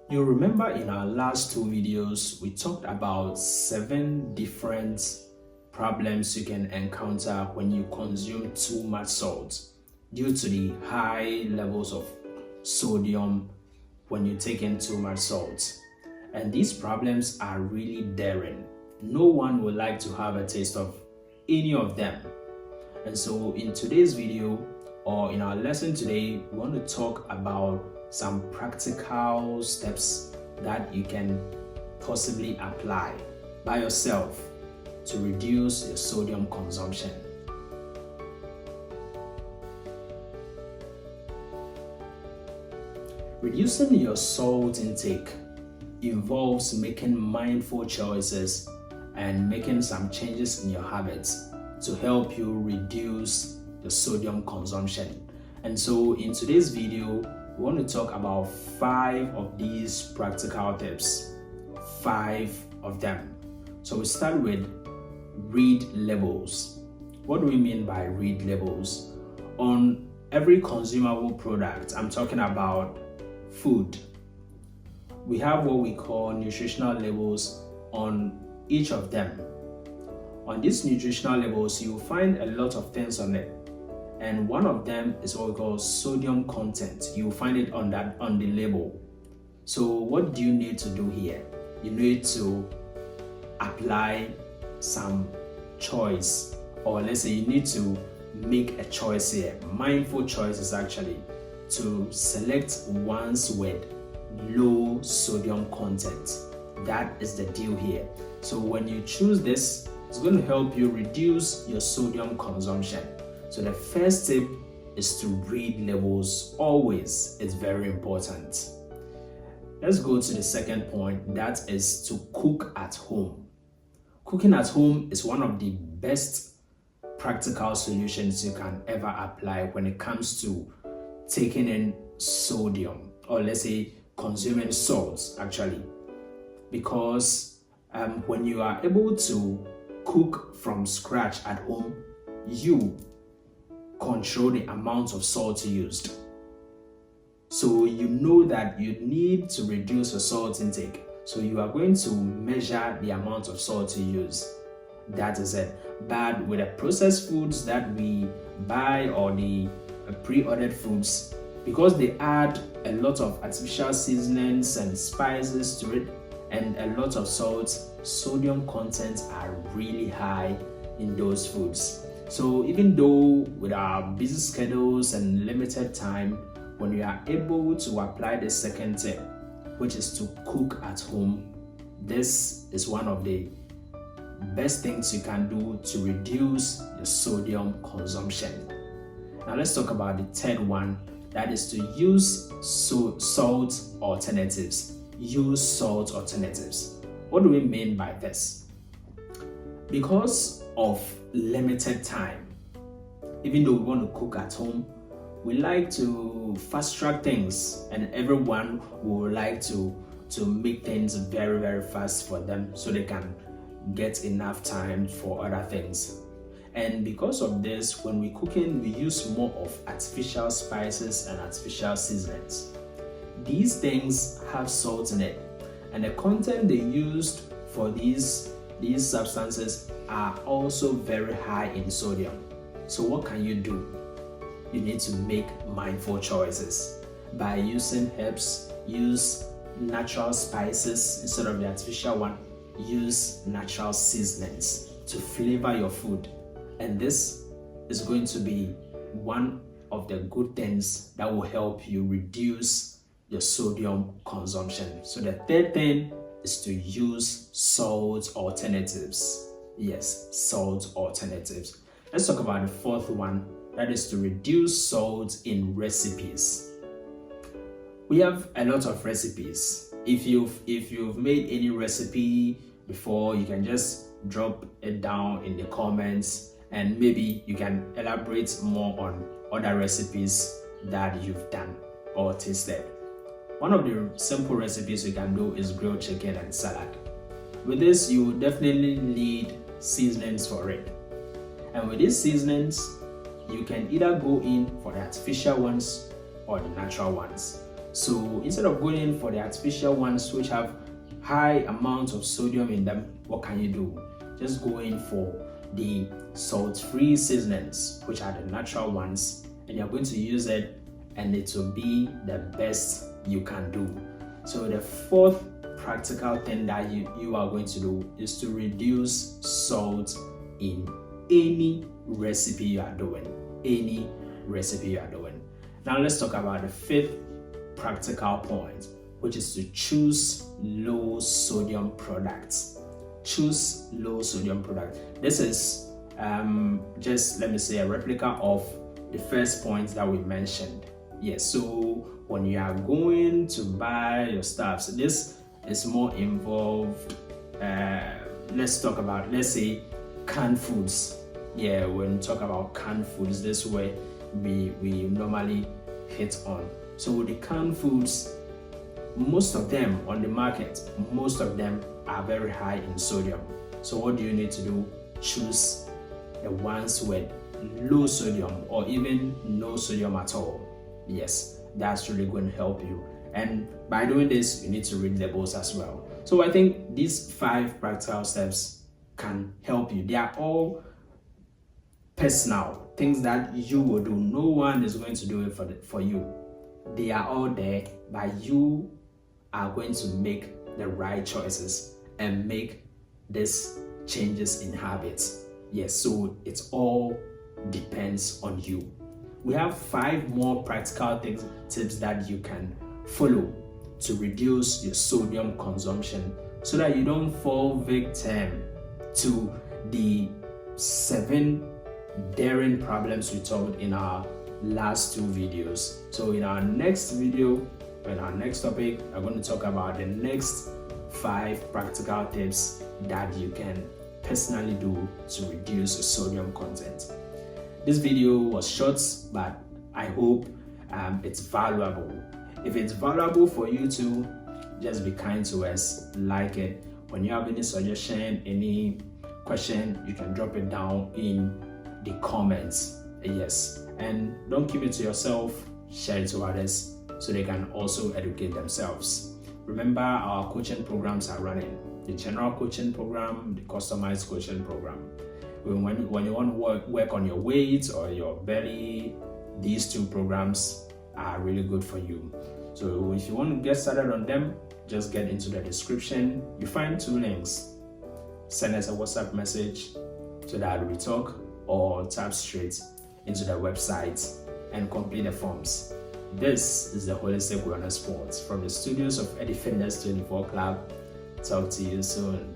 You remember in our last two videos, we talked about 7 different problems you can encounter when you consume too much salt due to the high levels of sodium when you take in too much salt. And these problems are really daring. No one would like to have a taste of any of them. And so in today's video, or in our lesson today, we want to talk about some practical steps that you can possibly apply by yourself to reduce your sodium consumption. Reducing your salt intake involves making mindful choices and making some changes in your habits to help you reduce the sodium consumption. And so in today's video, we want to talk about 5 of these practical tips. 5 of them. So we start with read labels. What do we mean by read labels? On every consumable product, I'm talking about food, we have what we call nutritional labels on each of them. On these nutritional labels, you'll find a lot of things on it. And one of them is what we call sodium content. You'll find it on the label. So what do you need to do here? You need to apply some choice, or let's say you need to make a choice here, mindful choices actually, to select ones with low sodium content. That is the deal here. So when you choose this, it's going to help you reduce your sodium consumption. So the first tip is to read labels always. It's very important. Let's go to the second point, that is to cook at home. Cooking at home is one of the best practical solutions you can ever apply when it comes to taking in sodium, or let's say consuming salt actually, because when you are able to cook from scratch at home, you control the amount of salt used. So you know that you need to reduce your salt intake. So you are going to measure the amount of salt you use. That is it. But with the processed foods that we buy, or the pre-ordered foods, because they add a lot of artificial seasonings and spices to it and a lot of salt, sodium contents are really high in those foods. So even though with our busy schedules and limited time, when you are able to apply the second tip, which is to cook at home, this is one of the best things you can do to reduce your sodium consumption. Now let's talk about the third one, that is to use salt alternatives. Use salt alternatives. What do we mean by this? Because of limited time, even though we want to cook at home, we like to fast track things, and everyone would like to make things very, very fast for them so they can get enough time for other things. And because of this, when we cooking, we use more of artificial spices and artificial seasonings. These things have salt in it, and the content they used for these substances are also very high in sodium. So what can you do? You need to make mindful choices. By using herbs, use natural spices instead of the artificial one. Use natural seasonings to flavor your food. And this is going to be one of the good things that will help you reduce your sodium consumption. So the third thing is to use salt alternatives. Yes, salt alternatives. Let's talk about the fourth one, that is to reduce salt in recipes. We have a lot of recipes. If you've made any recipe before, you can just drop it down in the comments, and maybe you can elaborate more on other recipes that you've done or tasted. One of the simple recipes you can do is grilled chicken and salad. With this, you will definitely need seasonings for it. And with these seasonings, you can either go in for the artificial ones or the natural ones. So instead of going in for the artificial ones which have high amounts of sodium in them, what can you do? Just go in for the salt-free seasonings, which are the natural ones, and you're going to use it, and it will be the best you can do. So the fourth practical thing that you are going to do is to reduce salt in any recipe you are doing. Now let's talk about the fifth practical point, which is to choose low sodium products. Choose low sodium products. This is just, let me say, a replica of the first point that we mentioned. Yes, so when you are going to buy your stuff, so this is more involved. Let's talk about, let's say, canned foods. Yeah, when we talk about canned foods, this way we normally hit on. So with the canned foods, most of them on the market, most of them are very high in sodium. So what do you need to do? Choose the ones with low sodium or even no sodium at all. Yes, that's really going to help you. And by doing this, you need to read labels as well. So I think these 5 practical steps can help you. They are all personal things that you will do. No one is going to do it for you. They are all there, but you are going to make the right choices and make these changes in habits. Yes, so it all depends on you. We have 5 more practical tips that you can follow to reduce your sodium consumption so that you don't fall victim to the 7 daring problems we talked in our last 2 videos. So in our next video, in our next topic, I'm going to talk about the next 5 practical tips that you can personally do to reduce your sodium content. This video was short, but I hope it's valuable. If it's valuable for you too, just be kind to us, like it. When you have any suggestion, any question, you can drop it down in the comments. Yes, and don't keep it to yourself, share it to others so they can also educate themselves. Remember, our coaching programs are running. The general coaching program, the customized coaching program. When you want to work on your weight or your belly, these 2 programs are really good for you. So if you want to get started on them, just get into the description. You find 2 links. Send us a WhatsApp message so that we talk, or tap straight into the website and complete the forms. This is the Holistic Wellness Sports from the studios of Eddie Fitness 24 Club. Talk to you soon.